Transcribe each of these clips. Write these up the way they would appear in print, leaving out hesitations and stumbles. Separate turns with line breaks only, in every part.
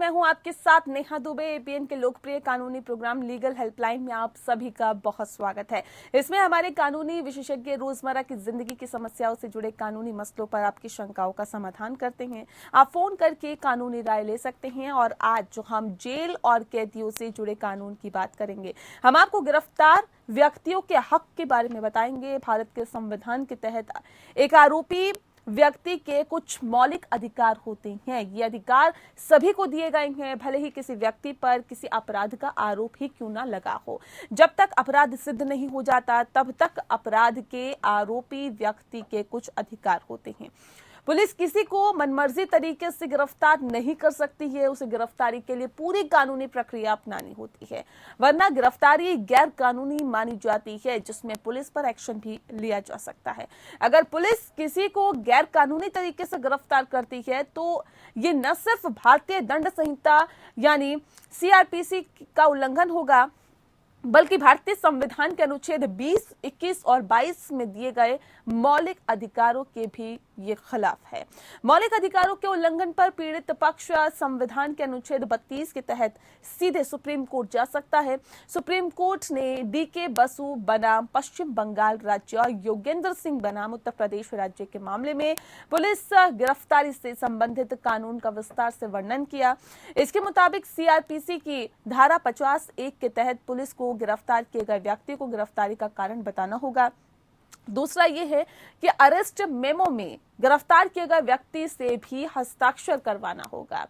मैं हूं आपके साथ नेहा दुबे। एपीएन के लोकप्रिय कानूनी प्रोग्राम लीगल हेल्पलाइन में आप सभी का बहुत स्वागत है। इसमें हमारे कानूनी विशेषज्ञ रोजमर्रा की जिंदगी की समस्याओं से जुड़े कानूनी मसलों पर आपकी शंकाओं का समाधान करते हैं। आप फोन करके कानूनी राय ले सकते हैं। और आज जो हम जेल और कैदियों से जुड़े कानून की बात करेंगे, हम आपको गिरफ्तार व्यक्तियों के हक के बारे में बताएंगे। भारत के संविधान के तहत एक आरोपी व्यक्ति के कुछ मौलिक अधिकार होते हैं। ये अधिकार सभी को दिए गए हैं, भले ही किसी व्यक्ति पर किसी अपराध का आरोप ही क्यों ना लगा हो। जब तक अपराध सिद्ध नहीं हो जाता तब तक अपराध के आरोपी व्यक्ति के कुछ अधिकार होते हैं। पुलिस किसी को मनमर्जी तरीके से गिरफ्तार नहीं कर सकती है। उसे गिरफ्तारी के लिए पूरी कानूनी प्रक्रिया अपनानी होती है, वरना गिरफ्तारी गैर कानूनी मानी जाती है, जिसमें पुलिस पर एक्शन भी लिया जा सकता है। अगर पुलिस किसी को गैर कानूनी तरीके से गिरफ्तार करती है तो ये न सिर्फ भारतीय दंड संहिता यानी सीआरपीसी का उल्लंघन होगा, बल्कि भारतीय संविधान के अनुच्छेद 20, 21 और 22 में दिए गए मौलिक अधिकारों के भी ये खिलाफ है। मौलिक अधिकारों के उल्लंघन पर पीड़ित पक्ष संविधान के अनुच्छेद 32 के तहत सीधे सुप्रीम कोर्ट जा सकता है। सुप्रीम कोर्ट ने डीके बसु बनाम पश्चिम बंगाल राज्य और योगेंद्र सिंह बनाम उत्तर प्रदेश राज्य के मामले में पुलिस गिरफ्तारी से संबंधित कानून का विस्तार से वर्णन किया। इसके मुताबिक सीआरपीसी की धारा 50(1) के तहत पुलिस को गिरफ्तार किए गए व्यक्ति को गिरफ्तारी का कारण बताना होगा। दूसरा ये है कि अरेस्ट मेमो में गिरफ्तार किए गए व्यक्ति से भी हस्ताक्षर करवाना होगा।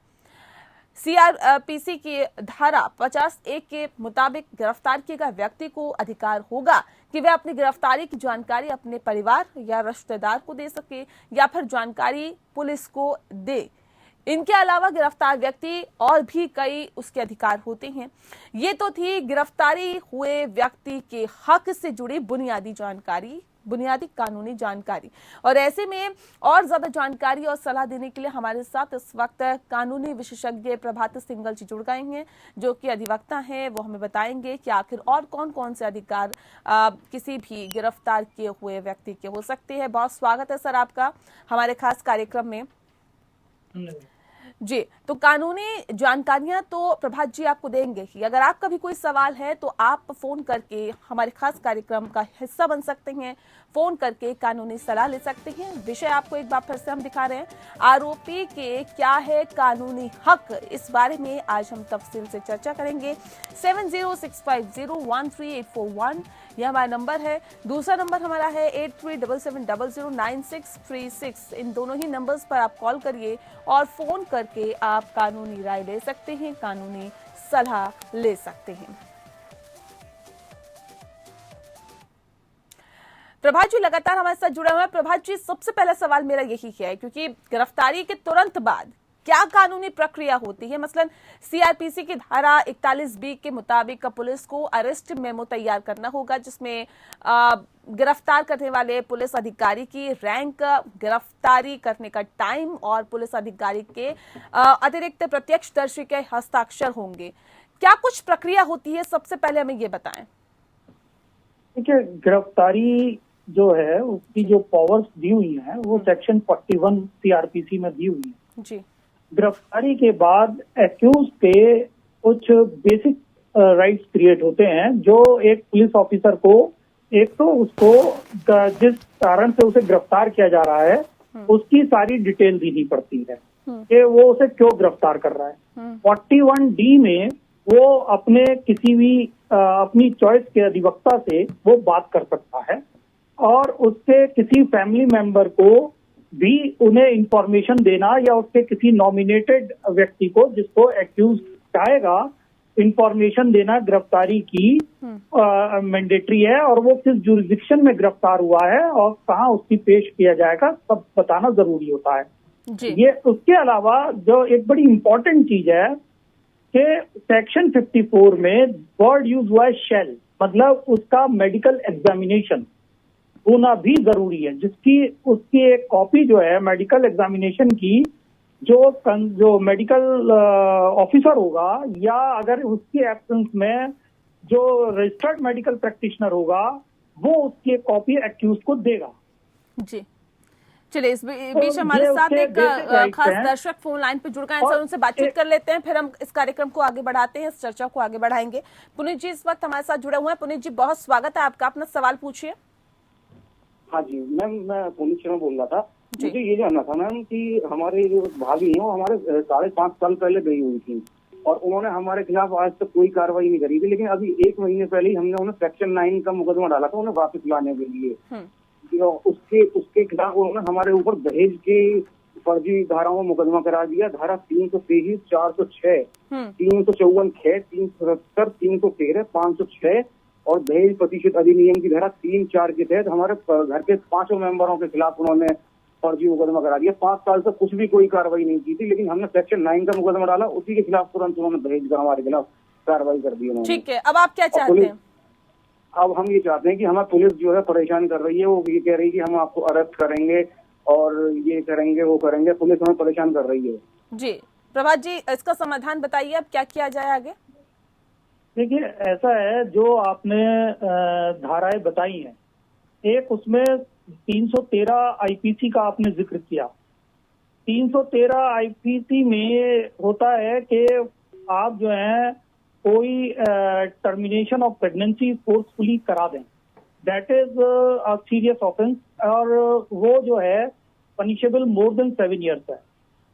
सीआरपीसी की धारा 50(1) के मुताबिक गिरफ्तार किए गए व्यक्ति को अधिकार होगा कि वह अपनी गिरफ्तारी की जानकारी अपने परिवार या रिश्तेदार को दे सके या फिर जानकारी पुलिस को दे। इनके अलावा गिरफ्तार व्यक्ति और भी कई उसके अधिकार होते हैं। ये तो थी गिरफ्तारी हुए व्यक्ति के हक से जुड़ी बुनियादी कानूनी जानकारी। और ऐसे में और ज्यादा जानकारी और सलाह देने के लिए हमारे साथ इस वक्त कानूनी विशेषज्ञ प्रभात सिंगल जी जुड़ गए हैं, जो कि अधिवक्ता हैं। वो हमें बताएंगे कि आखिर और कौन कौन से अधिकार किसी भी गिरफ्तार किए हुए व्यक्ति के हो सकते हैं। बहुत स्वागत है सर आपका हमारे खास कार्यक्रम में। जी, तो कानूनी जानकारियां तो प्रभात जी आपको देंगे ही। अगर आपका भी कोई सवाल है तो आप फोन करके हमारे खास कार्यक्रम का हिस्सा बन सकते हैं। फोन करके कानूनी सलाह ले सकते हैं। विषय आपको एक बार फिर से हम दिखा रहे हैं, आरोपी के क्या है कानूनी हक। इस बारे में आज हम तफसील से चर्चा करेंगे। 7065013841 यह हमारा नंबर है। दूसरा नंबर हमारा है 8377009636। इन दोनों ही नंबर्स पर आप कॉल करिए और फोन करके आप कानूनी राय ले सकते हैं, कानूनी सलाह ले सकते हैं। प्रभात जी लगातार हमारे साथ जुड़े हुए हैं। प्रभात जी, सबसे पहला सवाल मेरा यही है, क्योंकि गिरफ्तारी के तुरंत बाद क्या कानूनी प्रक्रिया होती है? मसलन सीआरपीसी की धारा 41(b) के मुताबिक पुलिस को अरेस्ट मेमो तैयार करना होगा, जिसमें गिरफ्तार करने वाले पुलिस अधिकारी की रैंक, गिरफ्तारी करने का टाइम और पुलिस अधिकारी के अतिरिक्त प्रत्यक्षदर्शी के हस्ताक्षर होंगे। क्या कुछ प्रक्रिया होती है, सबसे पहले हमें ये बताएं।
देखिए, गिरफ्तारी जो है उसकी जो पावर्स दी हुई हैं वो सेक्शन 41 सीआरपीसी में दी हुई है
जी।
गिरफ्तारी के बाद एक्यूज पे कुछ बेसिक राइट्स क्रिएट होते हैं, जो एक पुलिस ऑफिसर को, एक तो उसको जिस कारण से उसे गिरफ्तार किया जा रहा है उसकी सारी डिटेल देनी पड़ती है कि वो उसे क्यों गिरफ्तार कर रहा है। 41D में वो अपने किसी भी अपनी चॉइस के अधिवक्ता से वो बात कर सकता है और उसके किसी फैमिली मेंबर को भी उन्हें इंफॉर्मेशन देना या उसके किसी नॉमिनेटेड व्यक्ति को जिसको एक्यूज चाहेगा इंफॉर्मेशन देना गिरफ्तारी की मैंडेटरी है। और वो किस जुरिडिक्शन में गिरफ्तार हुआ है और कहाँ उसकी पेश किया जाएगा सब बताना जरूरी होता है जी। ये उसके अलावा जो एक बड़ी इंपॉर्टेंट चीज है कि सेक्शन 54 में वर्ड यूज हुआ है शैल, मतलब उसका मेडिकल एग्जामिनेशन होना भी जरूरी है, जिसकी उसकी एक कॉपी जो है मेडिकल एग्जामिनेशन की जो मेडिकल ऑफिसर होगा या अगर उसकी एब्सेंस में जो रजिस्टर्ड मेडिकल प्रैक्टिशनर होगा वो उसकी एक कॉपी एक्यूज को देगा
जी। चलिए, इस बीच हमारे
ये
साथ
उसके
एक
basic rights
खास
हैं।
दर्शक फोन लाइन पे जुड़ गए हैं सर,
और
उनसे बातचीत कर लेते हैं, फिर हम इस कार्यक्रम को आगे बढ़ाते हैं, इस चर्चा को आगे बढ़ाएंगे। पुनीत जी इस वक्त हमारे साथ जुड़े हुए हैं। पुनीत जी, बहुत स्वागत है आपका, अपना सवाल पूछिए।
हाँ जी मैम, मैं पुनीत शर्मा बोल रहा था।
जी।
मुझे ये जानना था मैम कि हमारे जो भाभी हैं वो हमारे 5.5 साल पहले गई हुई थी और उन्होंने हमारे खिलाफ आज तक कोई कार्रवाई नहीं करी थी, लेकिन अभी 1 महीने पहले ही हमने उन्हें सेक्शन 9 का मुकदमा डाला था उन्हें वापस लाने के लिए। उसके खिलाफ उन्होंने हमारे ऊपर दहेज के फर्जी धाराओं में मुकदमा करा दिया। धारा 323, 406, 354 ख, 377, 313, 506 और दहेज प्रतिशत अधिनियम की धारा 3-4 के तहत हमारे घर के 5 मेंबरों के खिलाफ उन्होंने फर्जी मुकदमा करा दिया। 5 साल से कुछ भी कोई कार्रवाई नहीं की थी, लेकिन हमने सेक्शन 9 का मुकदमा डाला, उसी के खिलाफ तुरंत उन्होंने दहेज का हमारे खिलाफ कार्रवाई कर दी उन्होंने।
ठीक है, अब आप क्या चाहते हैं?
अब हम ये चाहते हैं कि हमें पुलिस जो है परेशान कर रही है, वो ये कह रही है कि हम आपको अरेस्ट करेंगे और ये करेंगे वो करेंगे, पुलिस हमें परेशान कर रही है।
जी प्रभात जी, इसका समाधान बताइए, अब क्या किया जाए आगे?
देखिए, ऐसा है, जो आपने धाराएं बताई हैं, एक उसमें 313 आईपीसी का आपने जिक्र किया। 313 आईपीसी में होता है कि आप जो है कोई टर्मिनेशन ऑफ प्रेगनेंसी फोर्सफुली करा दें, that is a serious offence और वो जो है पनिशेबल मोर देन 7 years है।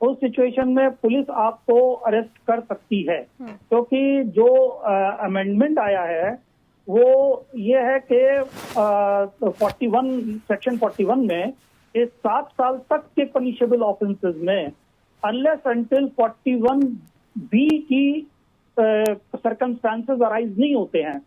उस सिचुएशन में पुलिस आपको अरेस्ट कर सकती है, क्योंकि जो अमेंडमेंट आया है वो ये है कि 41 सेक्शन 41 में 7 साल तक के पनिशेबल ऑफेंसेस में अनलेस अंटिल 41 बी की सर्कमस्टांसेस अराइज नहीं होते हैं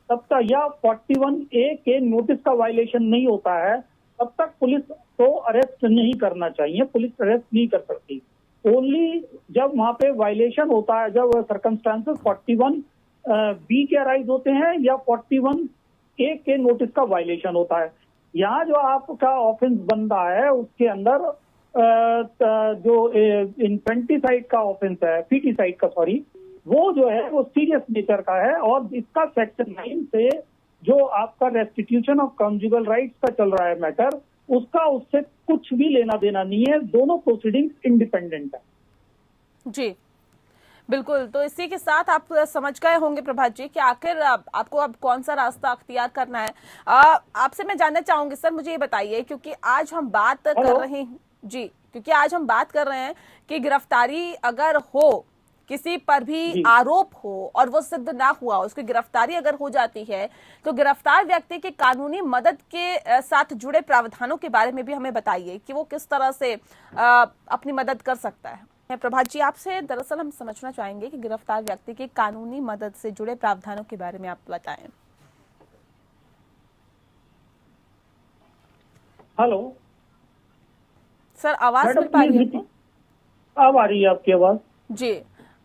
तब तक, या 41 ए के नोटिस का वायलेशन नहीं होता है, तब तक पुलिस को अरेस्ट नहीं करना चाहिए, पुलिस अरेस्ट नहीं कर सकती। ओनली जब वहां पे वायलेशन होता है, जब सर्कमस्टांसेस 41 बी के अराइज होते हैं या 41 ए के नोटिस का वायलेशन होता है। यहाँ जो आपका ऑफेंस बन रहा है उसके अंदर जो इन्फेंटिसाइड का ऑफेंस है, फीटिसाइड का सॉरी, वो जो है वो सीरियस नेचर का है और इसका सेक्शन 9 से जो आपका रेस्टिट्यूशन ऑफ कंजुगल राइट्स का चल रहा है मैटर, उसका उससे कुछ भी लेना देना नहीं है, दोनों प्रोसीडिंग्स इंडिपेंडेंट है।
जी बिल्कुल, तो इसी के साथ आप समझ गए होंगे प्रभात जी कि आखिर आपको अब कौन सा रास्ता अख्तियार करना है। आपसे मैं जानना चाहूंगी सर, मुझे ये बताइए, क्योंकि आज हम बात कर रहे हैं जी, क्योंकि आज हम बात कर रहे हैं कि गिरफ्तारी अगर हो, किसी पर भी आरोप हो और वो सिद्ध ना हुआ, उसकी गिरफ्तारी अगर हो जाती है, तो गिरफ्तार व्यक्ति की कानूनी मदद के साथ जुड़े प्रावधानों के बारे में भी हमें बताइए कि वो किस तरह से अपनी मदद कर सकता है। प्रभात जी, आपसे दरअसल हम समझना चाहेंगे कि गिरफ्तार व्यक्ति की कानूनी मदद से जुड़े प्रावधानों के बारे में आप बताएं।
हेलो
सर, आवाज मिल पा रही है?
अब आ रही है आपकी आवाज?
जी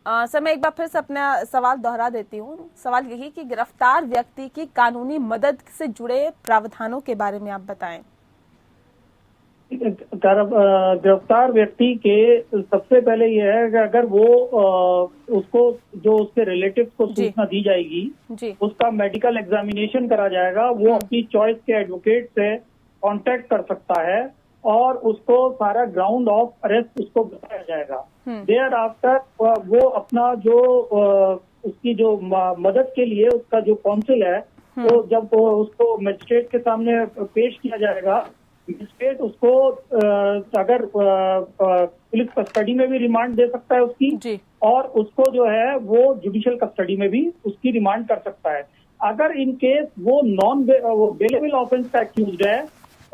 सर, मैं एक बार फिर से अपना सवाल दोहरा देती हूँ। सवाल यही कि गिरफ्तार व्यक्ति की कानूनी मदद से जुड़े प्रावधानों के बारे में आप बताएं।
गिरफ्तार व्यक्ति के सबसे पहले यह है कि अगर वो उसको जो उसके रिलेटिव को सूचना दी जाएगी, उसका मेडिकल एग्जामिनेशन करा जाएगा, वो अपनी चॉइस के एडवोकेट से कांटेक्ट कर सकता है और उसको सारा ग्राउंड ऑफ अरेस्ट उसको बताया जाएगा। देयर आफ्टर वो अपना जो उसकी जो मदद के लिए उसका जो काउंसिल है, तो जब उसको मजिस्ट्रेट के सामने पेश किया जाएगा, मजिस्ट्रेट उसको अगर पुलिस कस्टडी में भी रिमांड दे सकता है उसकी, और उसको जो है वो जुडिशियल कस्टडी में भी उसकी रिमांड कर सकता है। अगर इन केस वो नॉन बेलेबल ऑफेंस का एक्यूज्ड है,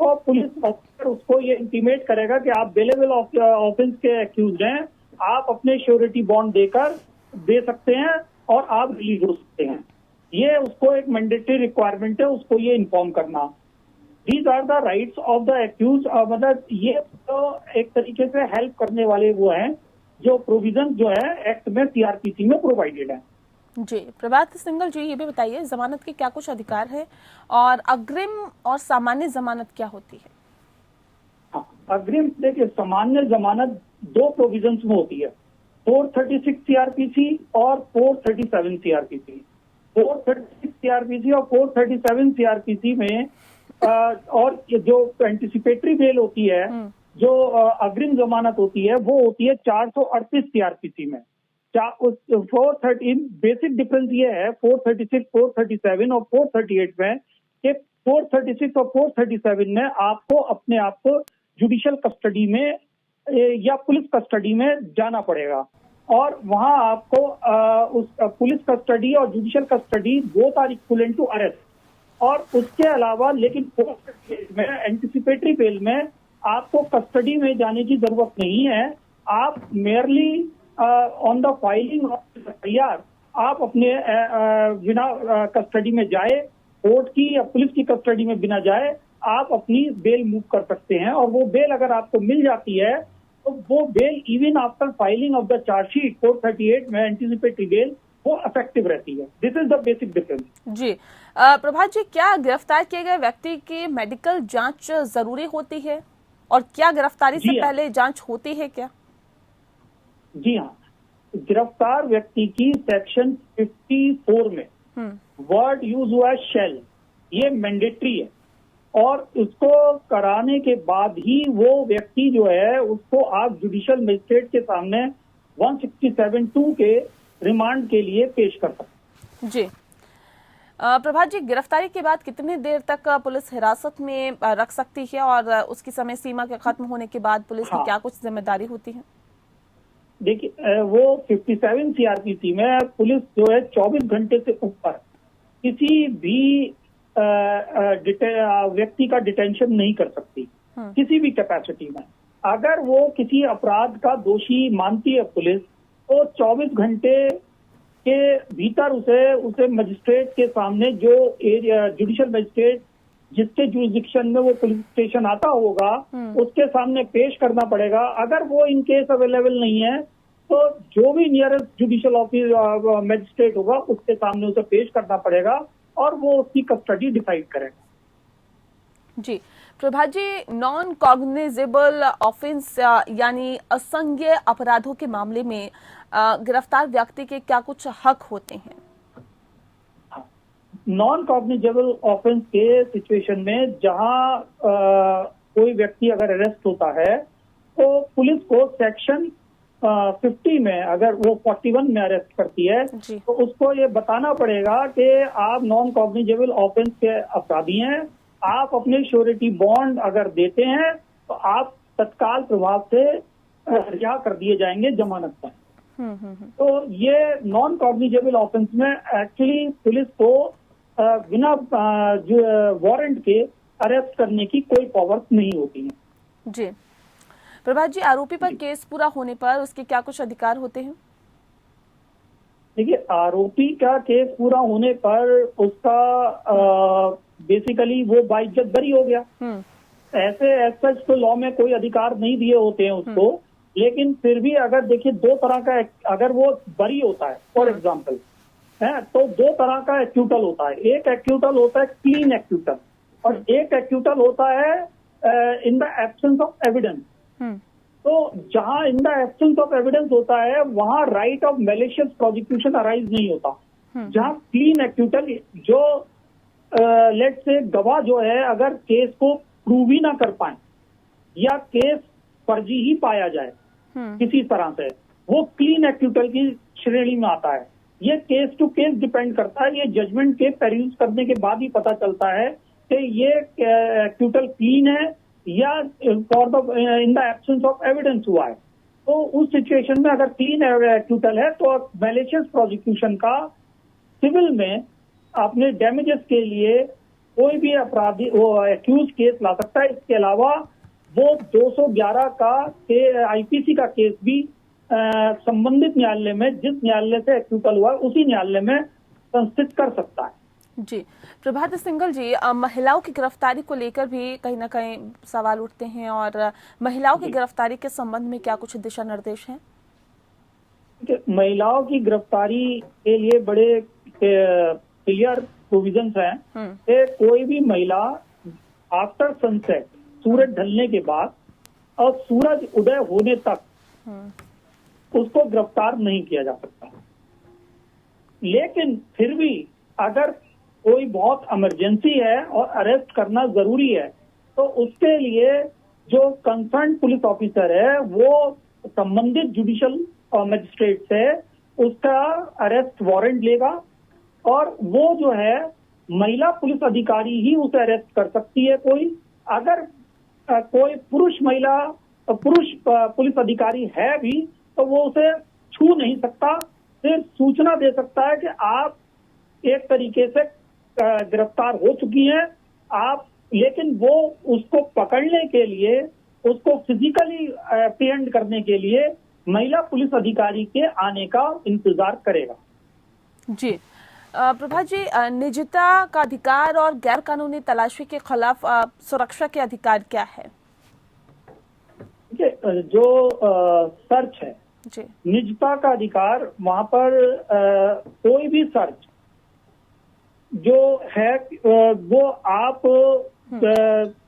तो पुलिस ऑफिसर उसको ये इंटीमेट करेगा कि आप बेलेबल ऑफेंस के एक्यूज्ड हैं, आप अपने श्योरिटी बॉन्ड देकर दे सकते हैं और आप रिलीज हो सकते हैं। ये उसको एक मैंडेटरी रिक्वायरमेंट है, उसको ये इन्फॉर्म करना। These are the rights of the accused. मतलब ये तो एक तरीके से हेल्प करने वाले वो हैं जो प्रोविजन जो है एक्ट में सीआरपीसी में प्रोवाइडेड है।
जी प्रभात सिंगल जी, ये भी बताइए जमानत के क्या कुछ अधिकार है और अग्रिम और सामान्य जमानत क्या होती है?
अग्रिम, देखिए, सामान्य जमानत 2 प्रोविजंस में होती है, 436 सीआरपीसी और 437 सीआरपीसी। 436 सीआरपीसी और 437 सीआरपीसी में और जो एंटिसिपेटरी बेल होती है जो अग्रिम जमानत होती है वो होती है 438 सीआरपीसी में। 413 बेसिक डिफरेंस ये है 436, 437 और 438 में कि 436 और 437 में आपको अपने आप को जुडिशियल कस्टडी में या पुलिस कस्टडी में जाना पड़ेगा, और वहां आपको उस पुलिस कस्टडी और judicial custody both are equivalent to arrest. और उसके अलावा लेकिन 438 में एंटिसिपेटरी बेल में आपको कस्टडी में जाने की जरूरत नहीं है। आप merely on the filing of FIR आप अपने बिना कस्टडी में जाए, कोर्ट की या पुलिस की कस्टडी में बिना जाए आप अपनी बेल मूव कर सकते हैं। और वो बेल अगर आपको मिल जाती है तो वो bail even after filing of the chargesheet 438 में एंटिसिपेटरी बेल वो इफेक्टिव रहती है। This is the basic difference.
जी प्रभात जी, क्या गिरफ्तार किए गए व्यक्ति की मेडिकल जांच जरूरी होती है, और क्या गिरफ्तारी से पहले जांच होती है क्या?
जी हाँ, गिरफ्तार व्यक्ति की सेक्शन 54 में वर्ड यूज हुआ है शेल, ये मैंडेटरी है, और उसको कराने के बाद ही वो व्यक्ति जो है उसको आप जुडिशियल मजिस्ट्रेट के सामने 167(2) के रिमांड के लिए पेश कर सकते हैं।
जी प्रभात जी, गिरफ्तारी के बाद कितनी देर तक पुलिस हिरासत में रख सकती है, और उसकी समय सीमा के खत्म होने के बाद पुलिस की क्या कुछ जिम्मेदारी होती है?
देखिए, वो 57 सीआरपीसी में पुलिस जो है 24 घंटे से ऊपर किसी भी व्यक्ति का डिटेंशन नहीं कर सकती किसी भी कैपेसिटी में। अगर वो किसी अपराध का दोषी मानती है पुलिस, तो 24 घंटे के भीतर उसे मजिस्ट्रेट के सामने, जो जुडिशियल मजिस्ट्रेट जिसके जुरिडिक्शन में वो पुलिस स्टेशन आता होगा उसके सामने पेश करना पड़ेगा। अगर वो इन केस अवेलेबल नहीं है तो जो भी नियरेस्ट जुडिशियल ऑफिस मजिस्ट्रेट होगा उसके सामने उसे पेश करना पड़ेगा, और वो उसकी कस्टडी डिसाइड करेगा।
जी प्रभात जी, नॉन कॉग्निजेबल ऑफेंस यानी असंज्ञेय अपराधों के मामले में गिरफ्तार व्यक्ति के क्या कुछ हक होते हैं?
नॉन कॉग्निजेबल ऑफेंस के सिचुएशन में जहां कोई व्यक्ति अगर अरेस्ट होता है तो पुलिस को सेक्शन 50 में, अगर वो 41 में अरेस्ट करती है तो उसको ये बताना पड़ेगा कि आप नॉन कॉग्निजेबल ऑफेंस के अपराधी हैं, आप अपने श्योरिटी बॉन्ड अगर देते हैं तो आप तत्काल प्रभाव से रिहा कर दिए जाएंगे जमानत पर। तो ये नॉन कॉग्निजेबल ऑफेंस में एक्चुअली पुलिस को बिना वारंट के अरेस्ट करने की कोई पावर नहीं होती है।
जी प्रभात जी, आरोपी पर केस पूरा होने पर उसके क्या कुछ अधिकार होते हैं?
देखिए, आरोपी का केस पूरा होने पर उसका बेसिकली वो बाइज्जत बरी हो गया। ऐसे सच तो लॉ में कोई अधिकार नहीं दिए होते हैं उसको, लेकिन फिर भी अगर देखिए दो तरह का, अगर वो बरी होता है फॉर एग्जाम्पल है, तो दो तरह का एक्यूटल होता है। एक एक्यूटल होता है क्लीन एक्यूटल, और एक एक्यूटल होता है in the absence of evidence. तो जहां in the absence of evidence होता है वहां right of malicious prosecution arise नहीं होता। जहां क्लीन एक्यूटल, जो लेट से गवाह जो है अगर केस को प्रूव ही ना कर पाए या केस फर्जी ही पाया जाए किसी तरह से, वो क्लीन एक्यूटल की श्रेणी में आता है। ये केस टू केस डिपेंड करता है, ये जजमेंट के पेरूज करने के बाद ही पता चलता है कि ये एक्यूटल क्लीन है या for the in the absence of evidence हुआ है। तो उस सिचुएशन में अगर क्लीन एक्यूटल है तो मैलिशियस प्रोसिक्यूशन का सिविल में अपने डैमेजेस के लिए कोई भी अपराधी वो एक्यूज केस ला सकता है। इसके अलावा वो 211 का आईपीसी का केस भी संबंधित न्यायालय में, जिस न्यायालय से एक्यूटल हुआ उसी न्यायालय में संस्थित कर सकता है।
जी प्रभात सिंघल जी, महिलाओं की गिरफ्तारी को लेकर भी कहीं ना कहीं सवाल उठते हैं, और महिलाओं की गिरफ्तारी के संबंध में क्या कुछ दिशा निर्देश हैं?
महिलाओं की गिरफ्तारी के लिए बड़े क्लियर प्रोविजंस हैं कि कोई भी महिला आफ्टर सनसेट, सूरज ढलने के बाद और सूरज उदय होने तक उसको गिरफ्तार नहीं किया जा सकता। लेकिन फिर भी अगर कोई बहुत इमरजेंसी है और अरेस्ट करना जरूरी है तो उसके लिए जो कंसर्न पुलिस ऑफिसर है वो संबंधित जुडिशियल मजिस्ट्रेट से उसका अरेस्ट वारंट लेगा और वो जो है महिला पुलिस अधिकारी ही उसे अरेस्ट कर सकती है। कोई अगर कोई पुरुष पुलिस अधिकारी है भी तो वो उसे छू नहीं सकता, सिर्फ सूचना दे सकता है कि आप एक तरीके से गिरफ्तार हो चुकी हैं आप, लेकिन वो उसको पकड़ने के लिए, उसको फिजिकली अप्रीहेंड करने के लिए महिला पुलिस अधिकारी के आने का इंतजार करेगा।
जी प्रभा जी, निजता का अधिकार और गैर कानूनी तलाशी के खिलाफ सुरक्षा के अधिकार क्या है?
जो सर्च है
जी,
निजता का अधिकार, वहां पर कोई भी सर्च जो है वो आप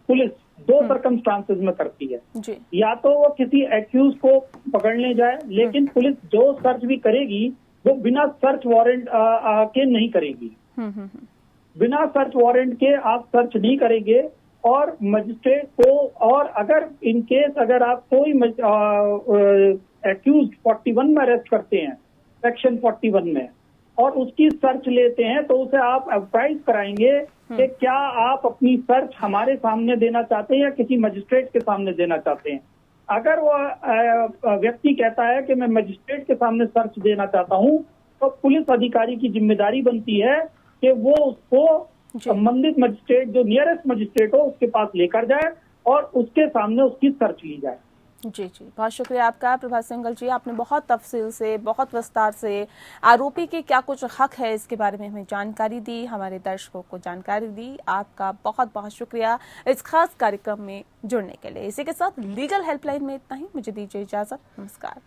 पुलिस दो सर्कमस्टांसेस में करती है
जी,
या तो वो किसी एक्यूज को पकड़ने जाए, लेकिन पुलिस जो सर्च भी करेगी वो बिना सर्च वारंट के नहीं करेगी। बिना सर्च वारंट के आप सर्च नहीं करेंगे और मजिस्ट्रेट को, और अगर इन केस अगर आप कोई एक्यूज 41 में अरेस्ट करते हैं, सेक्शन 41 में, और उसकी सर्च लेते हैं तो उसे आप अप्राइज कराएंगे कि क्या आप अपनी सर्च हमारे सामने देना चाहते हैं या किसी मजिस्ट्रेट के सामने देना चाहते हैं। अगर वो व्यक्ति कहता है कि मैं मजिस्ट्रेट के सामने सर्च देना चाहता हूं, तो पुलिस अधिकारी की जिम्मेदारी बनती है कि वो उसको संबंधित मजिस्ट्रेट, जो नियरेस्ट मजिस्ट्रेट हो, उसके पास लेकर जाए और उसके सामने उसकी सर्च ली जाए।
जी जी, बहुत शुक्रिया आपका प्रभात सिंघल जी। आपने बहुत तफसील से, बहुत विस्तार से आरोपी के क्या कुछ हक है इसके बारे में हमें जानकारी दी, हमारे दर्शकों को जानकारी दी। आपका बहुत बहुत शुक्रिया इस खास कार्यक्रम में जुड़ने के लिए। इसी के साथ लीगल हेल्पलाइन में इतना ही। मुझे दीजिए इजाजत। नमस्कार।